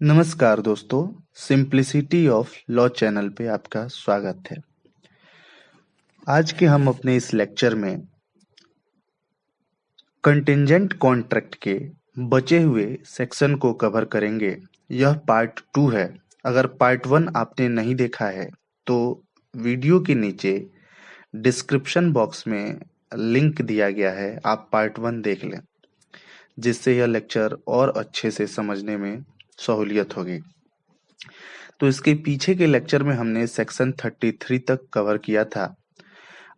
नमस्कार दोस्तों, simplicity of law channel पे आपका स्वागत है। आज के हम अपने इस लेक्चर में कंटिंजेंट कॉन्ट्रैक्ट के बचे हुए सेक्शन को कवर करेंगे। यह पार्ट 2 है। अगर पार्ट 1 आपने नहीं देखा है तो वीडियो के नीचे डिस्क्रिप्शन बॉक्स में लिंक दिया गया है, आप पार्ट 1 देख लें, जिससे यह लेक्चर और अच्छे से समझने में सहूलियत होगी। तो इसके पीछे के लेक्चर में हमने सेक्शन 33 तक कवर किया था।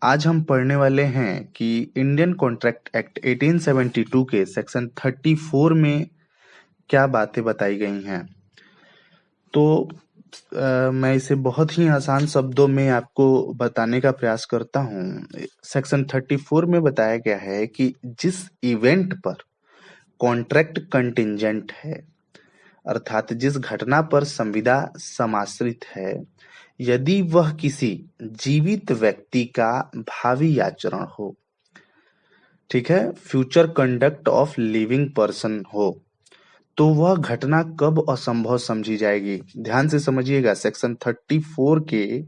आज हम पढ़ने वाले हैं कि इंडियन कॉन्ट्रैक्ट एक्ट 1872 के सेक्शन 34 में क्या बातें बताई गई हैं। तो मैं इसे बहुत ही आसान शब्दों में आपको बताने का प्रयास करता हूँ। सेक्शन 34 में बताया गया है कि जिस इवेंट पर कॉन्ट्रैक्ट कंटिंजेंट है, अर्थात जिस घटना पर संविदा समाश्रित है, यदि वह किसी जीवित व्यक्ति का भावी आचरण हो, ठीक है, future conduct of living person हो, तो वह घटना कब असंभव समझी जाएगी। ध्यान से समझिएगा, सेक्शन 34 के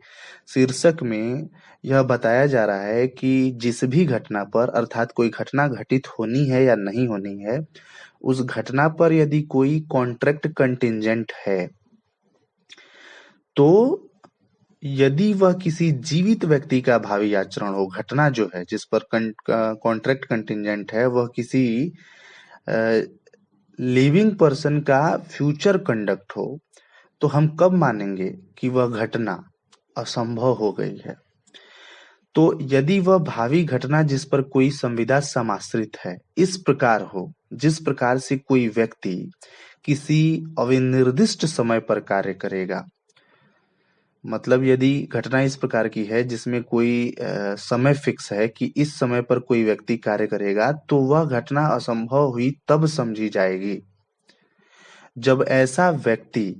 शीर्षक में यह बताया जा रहा है कि जिस भी घटना पर, अर्थात कोई घटना घटित होनी है या नहीं होनी है, उस घटना पर यदि कोई कॉन्ट्रैक्ट कंटिंजेंट है, तो यदि वह किसी जीवित व्यक्ति का भावी आचरण हो, घटना जो है जिस पर कॉन्ट्रैक्ट कंटिंजेंट है वह किसी लिविंग पर्सन का फ्यूचर कंडक्ट हो, तो हम कब मानेंगे कि वह घटना असंभव हो गई है। तो यदि वह भावी घटना जिस पर कोई संविदा समाश्रित है इस प्रकार हो, जिस प्रकार से कोई व्यक्ति किसी अविनिर्दिष्ट समय पर कार्य करेगा, मतलब यदि घटना इस प्रकार की है जिसमें कोई समय फिक्स है कि इस समय पर कोई व्यक्ति कार्य करेगा, तो वह घटना असंभव हुई तब समझी जाएगी जब ऐसा व्यक्ति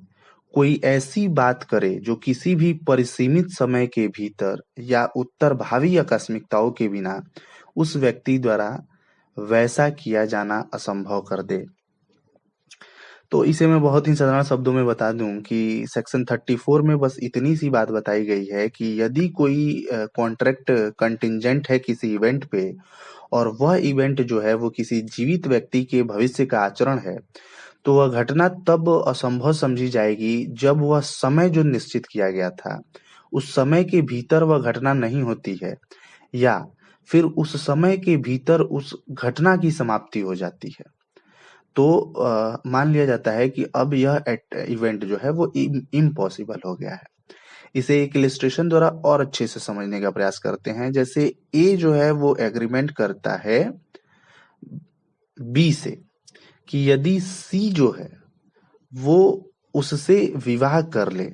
कोई ऐसी बात करे जो किसी भी परिसीमित समय के भीतर या उत्तर भावी आकस्मिकताओं के बिना उस व्यक्ति द्वारा वैसा किया जाना असंभव कर दे। तो इसे मैं बहुत ही साधारण शब्दों में बता दूं कि सेक्शन 34 में बस इतनी सी बात बताई गई है कि यदि कोई कॉन्ट्रैक्ट कंटिंजेंट है किसी इवेंट पे, और वह इवेंट जो है वो किसी जीवित व्यक्ति के भविष्य का आचरण है, तो वह घटना तब असंभव समझी जाएगी जब वह समय जो निश्चित किया गया था उस समय के भीतर वह घटना नहीं होती है, या फिर उस समय के भीतर उस घटना की समाप्ति हो जाती है। तो मान लिया जाता है कि अब यह इवेंट जो है वो इम्पॉसिबल हो गया है। इसे एक इलिस्ट्रेशन द्वारा और अच्छे से समझने का प्रयास करते हैं। जैसे ए जो है वो एग्रीमेंट करता है बी से कि यदि सी जो है वो उससे विवाह कर ले।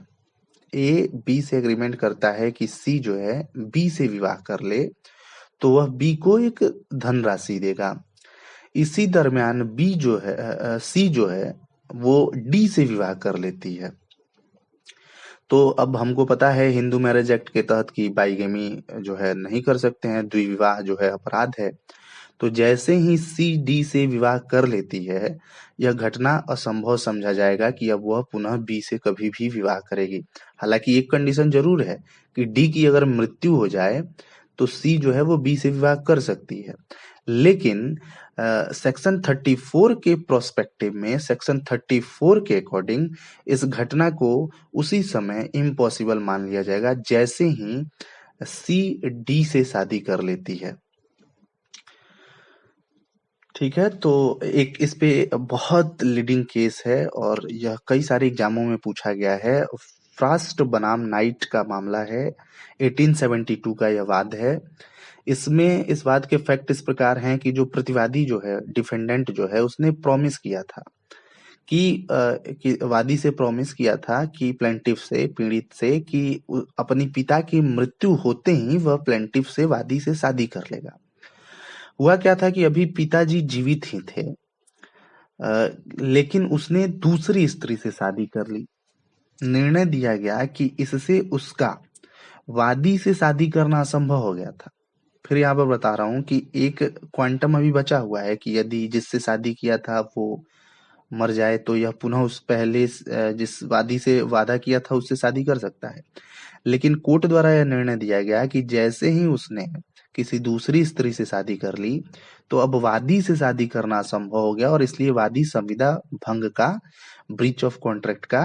ए बी से एग्रीमेंट करता है कि सी जो है बी से विवाह कर ले, तो वह बी को एक धनराशि देगा। इसी दरमियान बी जो है सी जो है वो डी से विवाह कर लेती है। तो अब हमको पता है हिंदू मैरिज एक्ट के तहत कि बाइगेमी जो है नहीं कर सकते हैं, द्विविवाह जो है अपराध है। तो जैसे ही सी डी से विवाह कर लेती है, यह घटना असंभव समझा जाएगा कि अब वह पुनः बी से कभी भी विवाह करेगी। हालांकि एक कंडीशन जरूर है कि डी की अगर मृत्यु हो जाए तो सी जो है वो बी से विवाह कर सकती है। लेकिन सेक्शन 34 के प्रोस्पेक्टिव में, सेक्शन 34 के अकॉर्डिंग इस घटना को उसी समय इम्पॉसिबल मान लिया जाएगा जैसे ही सी डी से शादी कर लेती है। ठीक है, तो एक इस पे बहुत लीडिंग केस है और यह कई सारे एग्जामों में पूछा गया है। फ्रास्ट बनाम नाइट का मामला है, 1872 का यह वाद है। इसमें इस वाद के फैक्ट इस प्रकार हैं कि जो प्रतिवादी जो है, डिफेंडेंट जो है, उसने प्रॉमिस किया था कि वादी से प्रॉमिस किया था कि प्लेंटिफ से, पीड़ित से, कि अपनी पिता की मृत्यु होते ही वह प्लेंटिफ से, वादी से शादी कर लेगा। हुआ क्या था कि अभी पिताजी जीवित ही थे, लेकिन उसने दूसरी स्त्री से शादी कर ली। निर्णय दिया गया कि इससे उसका वादी से शादी करना असंभव हो गया था। फिर यहाँ पर बता रहा हूं कि एक क्वांटम अभी बचा हुआ है कि यदि जिससे शादी किया था वो मर जाए तो यह पुनः उस पहले जिस वादी से वादा किया था उससे शादी कर सकता है। लेकिन कोर्ट द्वारा यह निर्णय दिया गया कि जैसे ही उसने किसी दूसरी स्त्री से शादी कर ली तो अब वादी से शादी करना असंभव हो गया, और इसलिए वादी संविदा भंग का, ब्रीच ऑफ कॉन्ट्रैक्ट का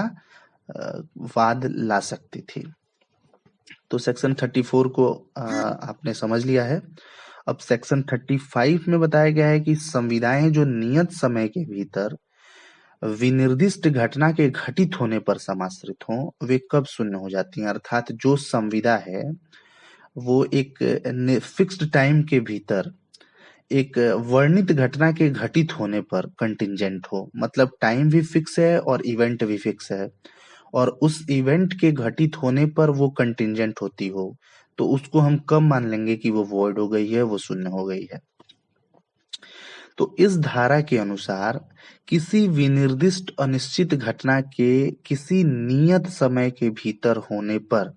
वाद ला सकती थी। तो सेक्शन 34 को आपने समझ लिया है। अब सेक्शन 35 में बताया गया है कि संविदाएं जो नियत समय के भीतर विनिर्दिष्ट घटना के घटित होने पर समाश्रित हों वे कब शून्य हो जाती हैं। अर्थात जो संविदा है वो एक फिक्स्ड टाइम के भीतर एक वर्णित घटना के घटित होने पर कंटिंजेंट हो, मतलब टाइम भी फिक्स है और इवेंट भी फिक्स है, और उस इवेंट के घटित होने पर वो कंटिंजेंट होती हो, तो उसको हम कब मान लेंगे कि वो वॉइड हो गई है, वो शून्य हो गई है। तो इस धारा के अनुसार किसी विनिर्दिष्ट अनिश्चित घटना के किसी नियत समय के भीतर होने पर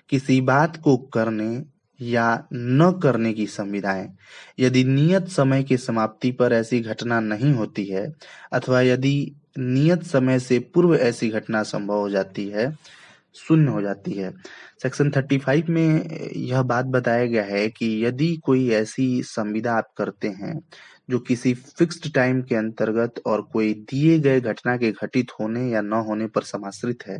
किसी बात को करने या न करने की संविदाएं, यदि नियत समय की समाप्ति पर ऐसी घटना नहीं होती है अथवा यदि नियत समय से पूर्व ऐसी घटना संभव हो जाती है, शून्य हो जाती है। सेक्शन 35 में यह बात बताया गया है कि यदि कोई ऐसी संविदा आप करते हैं जो किसी फिक्स्ड टाइम के अंतर्गत और कोई दिए गए घटना के घटित होने या न होने पर समाश्रित है,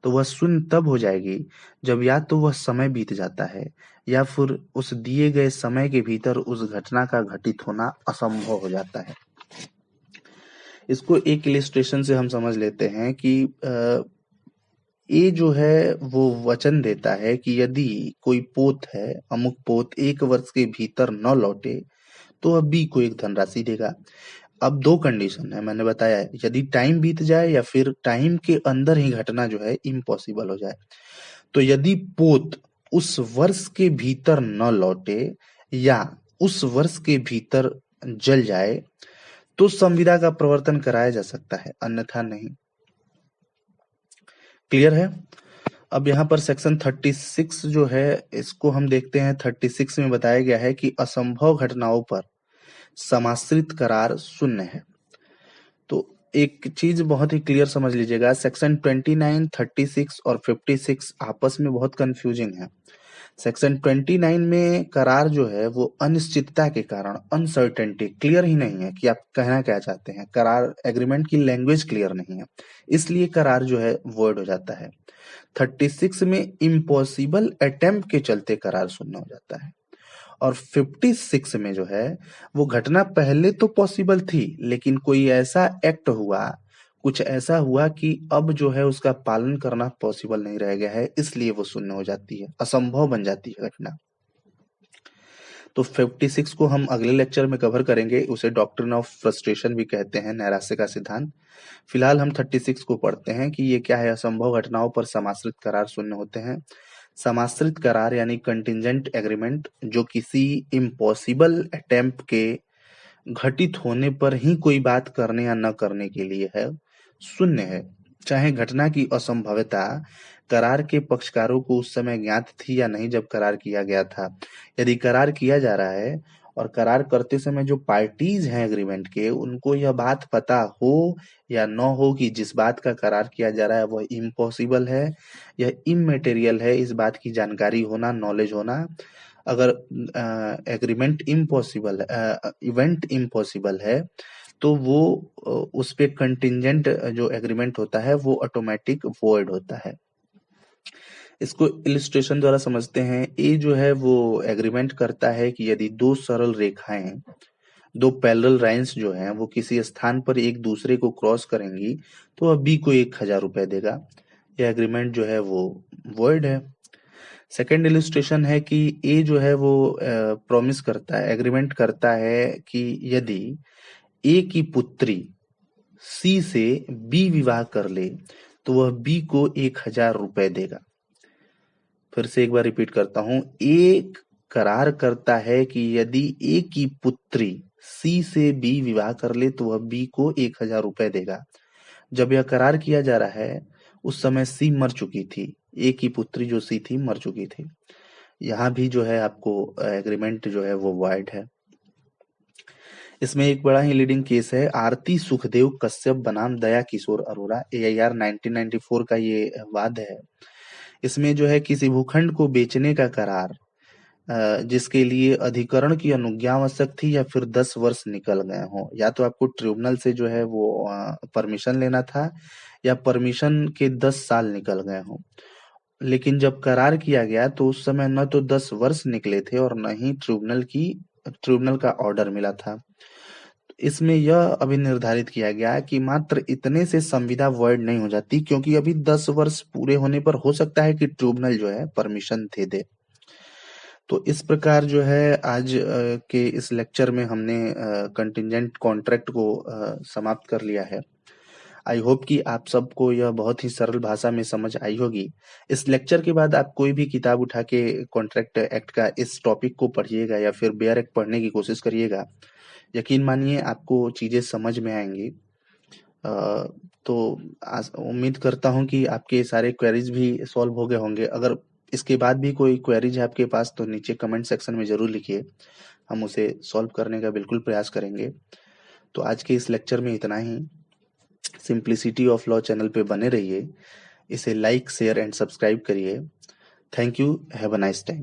तो वह शून्य तब हो जाएगी जब या तो वह समय बीत जाता है या फिर उस दिए गए समय के भीतर उस घटना का घटित होना असंभव हो जाता है। इसको एक इलिस्ट्रेशन से हम समझ लेते हैं कि ये जो है वो वचन देता है कि यदि कोई पोत है, अमुक पोत 1 वर्ष के भीतर न लौटे तो वह बी को एक धनराशि देगा। अब 2 कंडीशन है, मैंने बताया है, यदि टाइम बीत जाए या फिर टाइम के अंदर ही घटना जो है इम्पॉसिबल हो जाए। तो यदि पोत उस वर्ष के भीतर न लौटे या उस वर्ष के भीतर जल जाए तो संविदा का प्रवर्तन कराया जा सकता है, अन्यथा नहीं। क्लियर है? अब यहाँ पर सेक्शन 36 जो है इसको हम देखते हैं। 36 में बताया गया है कि असंभव घटनाओं पर समाश्रित करार शून्य है। तो एक चीज बहुत ही क्लियर समझ लीजिएगा, सेक्शन 29, 36 और 56 आपस में बहुत कंफ्यूजिंग है। सेक्शन 29 में करार जो है वो अनिश्चितता के कारण, अनसर्टेनिटी, क्लियर ही नहीं है कि आप कहना क्या चाहते हैं। करार एग्रीमेंट की लैंग्वेज क्लियर नहीं है, इसलिए करार जो है वॉइड हो जाता है। 36 में इम्पॉसिबल अटेम्प्ट के चलते करार शून्य हो जाता है, और 56 में जो है वो घटना पहले तो पॉसिबल थी लेकिन कोई ऐसा एक्ट हुआ, कुछ ऐसा हुआ कि अब जो है उसका पालन करना पॉसिबल नहीं रह गया है, इसलिए वो शून्य हो जाती है, असंभव बन जाती है घटना। तो 56 को हम अगले लेक्चर में कवर करेंगे, उसे डॉक्ट्रिन ऑफ फ्रस्ट्रेशन भी कहते हैं, नैराश्य का सिद्धांत। फिलहाल हम 36 को पढ़ते हैं कि ये क्या है। असंभव घटनाओं पर समाश्रित करार शून्य होते हैं। समाश्रित करार यानी कंटिंजेंट एग्रीमेंट जो किसी इम्पॉसिबल अटेम्प्ट के घटित होने पर ही कोई बात करने या न करने के लिए है, शून्य है, चाहे घटना की असंभवता करार के पक्षकारों को उस समय ज्ञात थी या नहीं जब करार किया गया था। यदि करार किया जा रहा है और करार करते समय जो पार्टीज हैं एग्रीमेंट के, उनको यह बात पता हो या न हो कि जिस बात का करार किया जा रहा है वह इम्पॉसिबल है, यह इममेटेरियल है, इस बात की जानकारी होना, नॉलेज होना। अगर एग्रीमेंट इम्पॉसिबल, इवेंट इम्पॉसिबल है तो वो उस पे कंटिंजेंट जो एग्रीमेंट होता है वो ऑटोमेटिक वॉइड होता है। इसको इलिस्ट्रेशन द्वारा समझते हैं। ए जो है वो एग्रीमेंट करता है कि यदि 2 सरल रेखाएं, 2 पैरेलल लाइंस जो हैं वो किसी स्थान पर एक दूसरे को क्रॉस करेंगी तो वह बी को 1000 रुपए देगा। यह एग्रीमेंट जो है वो वॉइड है। सेकेंड इलिस्ट्रेशन है कि ए जो है वो प्रॉमिस करता है, एग्रीमेंट करता है कि यदि ए की पुत्री सी से बी विवाह कर ले तो वह बी को 1000 रुपए देगा। फिर से एक बार रिपीट करता हूं, ए करार करता है कि यदि ए की पुत्री सी से बी विवाह कर ले तो वह बी को 1000 रुपए देगा। जब यह करार किया जा रहा है उस समय सी मर चुकी थी, ए की पुत्री जो सी थी मर चुकी थी। यहाँ भी जो है आपको एग्रीमेंट जो है वो वॉइड है। इसमें एक बड़ा ही लीडिंग केस है, आरती सुखदेव कश्यप बनाम दया किशोर अरोड़ा, AIR 1994 का ये वाद है। इसमें जो है किसी भूखंड को बेचने का करार जिसके लिए अधिकरण की अनुज्ञा आवश्यक थी या फिर 10 वर्ष निकल गए हों, या तो आपको ट्रिब्यूनल से जो है वो परमिशन लेना था या परमिशन के 10 साल निकल गए हों। लेकिन जब करार किया गया तो उस समय न तो 10 वर्ष निकले थे और न ही ट्रिब्यूनल का ऑर्डर मिला था। इसमें यह अभी निर्धारित किया गया कि मात्र इतने से संविदा वॉइड नहीं हो जाती, क्योंकि अभी 10 वर्ष पूरे होने पर हो सकता है कि ट्रिब्यूनल जो है परमिशन दे दे। तो इस प्रकार जो है आज के इस लेक्चर में हमने कंटिंजेंट कॉन्ट्रैक्ट को समाप्त कर लिया है। आई होप कि आप सबको यह बहुत ही सरल भाषा में समझ आई होगी। इस लेक्चर के बाद आप कोई भी किताब उठा के कॉन्ट्रैक्ट एक्ट का इस टॉपिक को पढ़िएगा या फिर बेयर एक्ट पढ़ने की कोशिश करिएगा, यकीन मानिए आपको चीजें समझ में आएंगी। तो उम्मीद करता हूँ कि आपके सारे क्वेरीज भी सॉल्व हो गए होंगे। अगर इसके बाद भी कोई क्वेरीज है आपके पास तो नीचे कमेंट सेक्शन में जरूर लिखिए, हम उसे सॉल्व करने का बिल्कुल प्रयास करेंगे। तो आज के इस लेक्चर में इतना ही। सिंप्लिसिटी ऑफ लॉ चैनल पे बने रहिए, इसे लाइक शेयर एंड सब्सक्राइब करिए। Thank you, have a nice time.